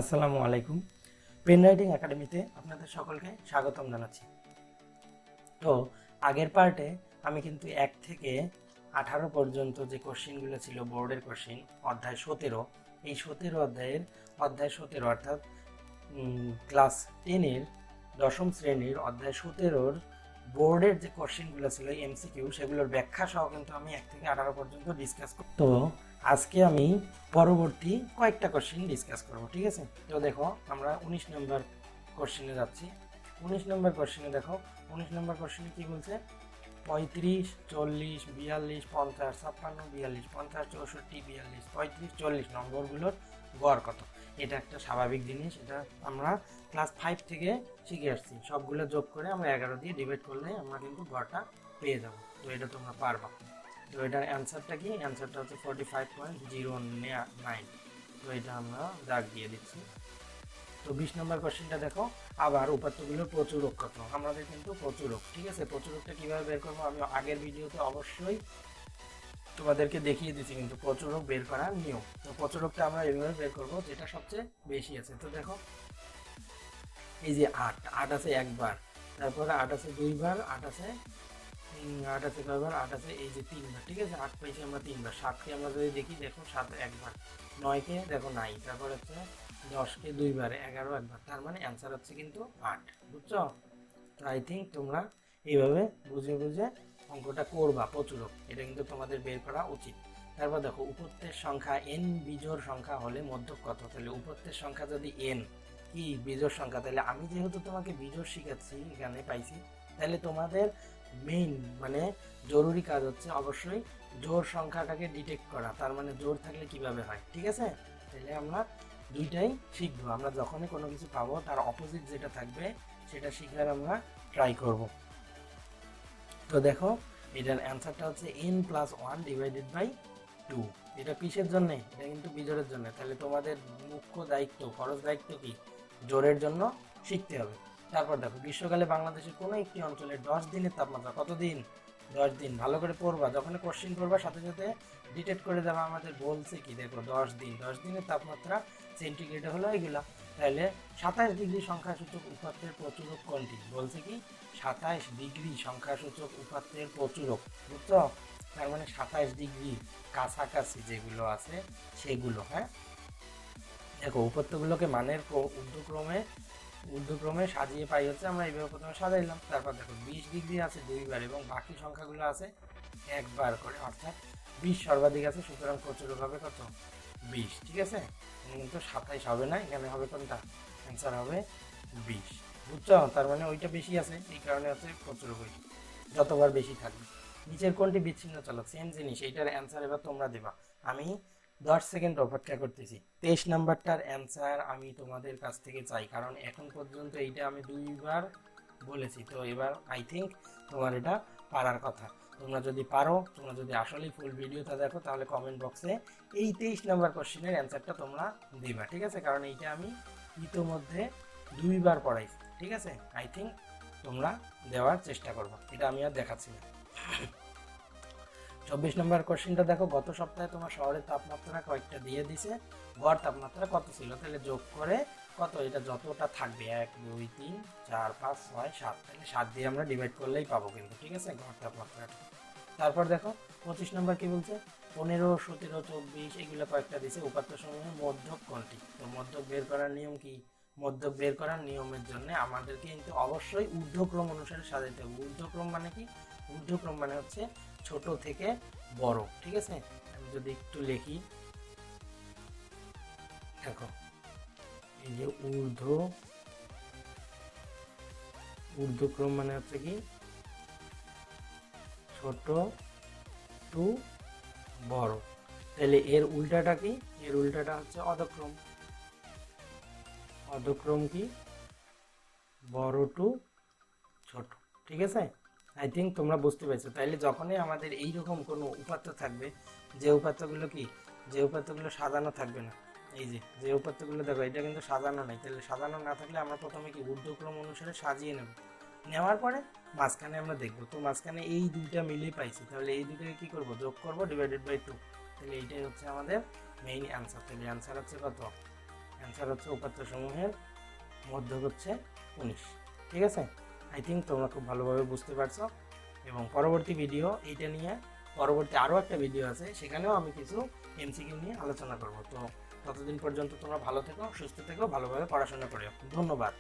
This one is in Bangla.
আসসালামু আলাইকুম। পেন রাইটিং একাডেমিতে আপনাদের সকলকে স্বাগতম জানাচ্ছি। তো আগের পার্টে আমি কিন্তু 1 থেকে 18 পর্যন্ত যে কোশ্চেনগুলো ছিল বোর্ডের কোশ্চেন অধ্যায় 17, এই 17 অধ্যায়ের অধ্যায় 17 অর্থাৎ ক্লাস 10-এর দশম শ্রেণীর অধ্যায় 17-র বোর্ডের যে কোশ্চেনগুলো ছিল এমসিকিউ, সেগুলোর ব্যাখ্যা সহ কিন্তু আমি 1 থেকে 18 পর্যন্ত ডিসকাস করব। তো আজকে আমি পরবর্তী কয়েকটা কোশ্চেন ডিসকাস করব, ঠিক আছে? তো দেখো, আমরা 19 নম্বর কোশ্চেনে যাচ্ছি। 19 নম্বর কোশ্চেনে দেখো, 19 নম্বর কোশ্চেনে কি বলছে? 35, 40, 42, 50, 56, 42, 50, 64, 42, 35, 40 নম্বরগুলোর গড় কত? এটা একটা স্বাভাবিক জিনিস, এটা আমরা ক্লাস 5 থেকে শিখে আসছি। সবগুলো যোগ করে আমরা 11 দিয়ে ডিভাইড করলে আমরা কিন্তু গড়টা পেয়ে যাব। তো এটা তোমরা পারবা। তো এটার অ্যান্সারটা কি? অ্যান্সারটা হচ্ছে 45.09। তো এটা আমরা দাগ দিয়ে দিচ্ছি। তো 20 নম্বর কোশ্চেনটা দেখো, আবার উপাত্তগুলোর প্রচুরক কত? আমাদের কিন্তু প্রচুরক, ঠিক আছে? প্রচুরকটা কিভাবে বের করবো আমি আগের ভিডিওতে অবশ্যই তোমাদেরকে দেখিয়ে দিচ্ছি, কিন্তু প্রচুরক বের করার নিয়ম। তো প্রচুরকটা আমরা এইভাবে বের করবো, যেটা সবচেয়ে বেশি আছে। তো দেখো, এই যে 8 আছে একবার, তারপরে 8 আছে দুইবার, 8 আছে কয়বার? 8 আছে এই যে 3বার, ঠিক আছে? 8 পাইছি আমরা 3বার। 7কে আমরা যদি দেখি, দেখো 7 একবার, 9কে দেখো নাই, তারপর হচ্ছে 10কে দুইবার, 11 একবার। তার মানে অ্যান্সার হচ্ছে কিন্তু 8, বুঝছো? তো আই থিঙ্ক তোমরা এইভাবে বুঝে বুঝে অঙ্কটা করবা। প্রচুরক এটা কিন্তু তোমাদের বের করা উচিত। তারপর দেখো, উপত্যের সংখ্যা n বিজোড় সংখ্যা হলে মধ্যক কত? তাহলে উপত্যের সংখ্যা যদি n কি বিজোড় সংখ্যা, তাহলে আমি যেহেতু তোমাকে বিজোড় শিখাচ্ছি, এখানে পাইছি, তাহলে তোমাদের মেইন মানে জরুরি কাজ হচ্ছে অবশ্যই জোড় সংখ্যাটাকে ডিটেক্ট করা। তার মানে জোড় থাকলে কিভাবে হয়, ঠিক আছে? তাহলে আমরা দুইটাই শিখবো। আমরা যখনই কোনো কিছু পাবো, তার অপোজিট যেটা থাকবে সেটা শিখার আমরা ট্রাই করব। তো দেখো, এটার অ্যান্সারটা হচ্ছে n+1 ডিভাইডেড বাই 2। এটা কিসের জন্য? এটা কিন্তু বিজোড়ের জন্য। তাহলে তোমাদের মুখ্য দায়িত্ব, ফরজ দায়িত্ব কি? জোড়ের জন্য শিখতে হবে। তারপর দেখো, গ্রীষ্মকালে বাংলাদেশের কোনো একটি অঞ্চলে 10 দিনের তাপমাত্রা কত দিন? 10 দিন। ভালো করে পড়বা, যখন কোশ্চেন করবা সাথে সাথে ডিটেক্ট করে দেবা আমাদের বলছে কি। দেখো, 10 দিন, 10 দিনের তাপমাত্রা সেন্টিগ্রেডে হলো এগুলা। তাহলে 27 ডিগ্রি সংখ্যাসূচক উপাত্তের প্রচুরক কোনটি? বলছে কি 27 ডিগ্রি সংখ্যাসূচক উপাত্তের প্রচুরক, বুঝছো? তার মানে 27 ডিগ্রি কাছাকাছি যেগুলো আছে সেগুলো। হ্যাঁ, দেখো, উপাত্তগুলোকে মানের ঊর্ধ্বক্রমে সাজিয়ে পাই হচ্ছে আমরা এইভাবে প্রথমে সাজাইলাম। তারপর দেখো, 20 ডিগ্রি আছে দুইবার এবং বাকি সংখ্যাগুলো আছে একবার করে, অর্থাৎ 20 সর্বাধিক আছে, সুতরাং প্রচুরক হবে কত? 20, ঠিক আছে? কিন্তু 27 হবে না, এখানে হবে কোনটা? অ্যান্সার হবে 20, বুঝছো? তার মানে ওইটা বেশি আছে, এই কারণে হচ্ছে প্রচুরক ওইটা যতবার বেশি থাকবে। নিচের কোনটি বিচ্ছিন্ন চলক? সেম জিনিস, এইটার অ্যান্সার এবার তোমরা দেবা। আমি 10 সেকেন্ড অপেক্ষা করতেছি। 23 নাম্বারটার অ্যান্সার আমি তোমাদের কাছ থেকে চাই, কারণ এখন পর্যন্ত এইটা আমি দুইবার বলেছি। তো এবার আই থিঙ্ক তোমার এটা পারার কথা। তোমরা যদি পারো, তোমরা যদি আসলেই ফুল ভিডিওটা দেখো, তাহলে কমেন্ট বক্সে এই 23 নাম্বার কোশ্চেনের অ্যান্সারটা তোমরা দিবা, ঠিক আছে? কারণ এইটা আমি ইতোমধ্যে দুইবার পড়াইছি, ঠিক আছে? আই থিঙ্ক তোমরা দেওয়ার চেষ্টা করবো, এটা আমি আর দেখাচ্ছি না। 24 নম্বর কোশ্চেনটা দেখো, গত সপ্তাহে তোমার শহরের তাপমাত্রা কয়েকটা দিয়ে দিছে, গড় তাপমাত্রা কত ছিল? তাহলে যোগ করে কত, এটা যতটা থাকবে 1 2 3 4 5 6 7, তাহলে 7 দিয়ে আমরা ডিভাইড করলেই পাবো কিন্তু, ঠিক আছে, গড় তাপমাত্রাটা। তারপর দেখো 25 নম্বর কি বলছে? 15 17 24 এগুলো কয়েকটা দিছে, উপাত্ত সমূহের মধ্যক কোনটি? তো মধ্যক বের করার নিয়ম কি? মধ্যক বের করার নিয়মের জন্য আমাদেরকে কিন্তু অবশ্যই ঊর্ধ্বক্রম অনুসারে সাজাইতে হবে। ঊর্ধ্বক্রম মানে কি? ঊর্ধ্বক্রম মানে হচ্ছে ছোট থেকে বড়, ঠিক আছে? আমি যদি একটু লিখি, দেখো, এই যে ঊর্ধ্বক্রম মানে হচ্ছে কি ছোট টু বড়। তাহলে এর উল্টাটা কি? এর উল্টাটা হচ্ছে অধক্রম। অধক্রম কি? বড় টু ছোট, ঠিক আছে? আই থিঙ্ক তোমরা বুঝতে পেরেছো। তাইলে যখনই আমাদের এইরকম কোনো উপাত্ত থাকবে, যে উপাত্তগুলো কি, যে উপাত্তগুলো সাজানো থাকবে না, এই যে উপাত্তগুলো দেখো, এটা কিন্তু সাজানো নাই। তাহলে সাজানো না থাকলে আমরা প্রথমে কি ঊর্ধ্বক্রম অনুসারে সাজিয়ে নেব, নেওয়ার পরে মাঝখানে আমরা দেখবো। তো মাঝখানে এই দুইটা মিলিয়ে পাইছি, তাহলে এই দুইটাকে কি করব? যোগ করব ডিভাইডেড বাই 2। তাহলে এইটাই হচ্ছে আমাদের মেইন অ্যান্সার। তাহলে অ্যান্সার হচ্ছে কত? অ্যান্সার হচ্ছে উপাত্ত সমূহের মধ্যক হচ্ছে 19। ঠিক আছে, আই থিঙ্ক তোমরা খুব ভালোভাবে বুঝতে পারছো। এবং পরবর্তী ভিডিও এইটা নিয়ে, পরবর্তী আরও একটা ভিডিও আছে, সেখানেও আমি কিছু এমসিকিউ নিয়ে আলোচনা করব। তো ততদিন পর্যন্ত তোমরা ভালো থেকো, সুস্থ থেকো, ভালোভাবে পড়াশোনা করো। ধন্যবাদ।